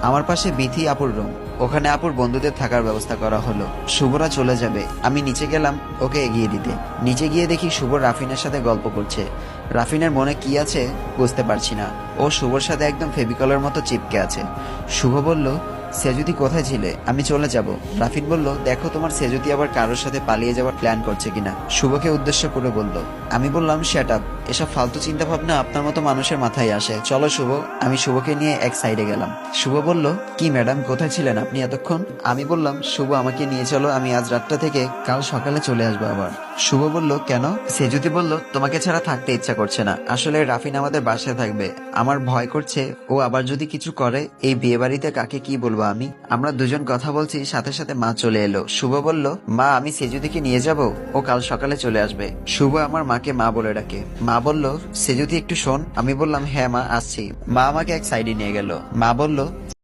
আমার পাশে বিথি আপুর রুম, ওখানে আপুর বন্ধুদের থাকার ব্যবস্থা করা হলো। শুভরা চলে যাবে, আমি নিচে গেলাম ওকে এগিয়ে দিতে। নিচে গিয়ে দেখি শুভ রাফিনের সাথে গল্প করছে। রাফিনের মনে কি আছে বুঝতে পারছি না, ও শুভর সাথে একদম ফেভিকলের মতো চিপকে আছে। শুভ বলল, সেজুতি কোথায় ছিলে? আমি চলে যাব। রাফিন বলল, দেখো তোমার সেজুতি আবার কারোর সাথে পালিয়ে যাওয়ার প্ল্যান করছে কিনা। শুভকে উদ্দেশ্য করে বলল। আমি বললাম, শ্যাট আপ, এসব ফালতু চিন্তা ভাবনা আপনার মতো মানুষের মাথায় আসে, চলো শুভ। আমি শুভকে নিয়ে এক সাইডে গেলাম। শুভ বলল, কি ম্যাডাম, কোথায় ছিলেন আপনি এতক্ষণ? আমি বললাম, শুভ আমাকে নিয়ে চলো, আমি আজ রাতটা থেকে কাল সকালে চলে আসবো আবার। শুভ বলল, কেন? সেজুতি বলল, তোমাকে ছাড়া থাকতে ইচ্ছা করছে না। আসলে রাফিন আমাদের বাসায় থাকবে, আমার ভয় করছে ও আবার যদি কিছু করে। এই বিয়ে বাড়িতে কাকে কি বলবো আমি। আমরা দুজন কথা বলছি, সাথে সাথে মা চলে এলো। শুভ বলল, মা আমি সেজুতিকে নিয়ে যাব, ও কাল সকালে চলে আসবে। শুভ আমার মাকে মা বলে ডাকে। মা বলল, সেজুতি একটু শোন। আমি বললাম, হ্যাঁ মা, আসছি। মা আমাকে এক সাইডে নিয়ে গেল। মা বলল,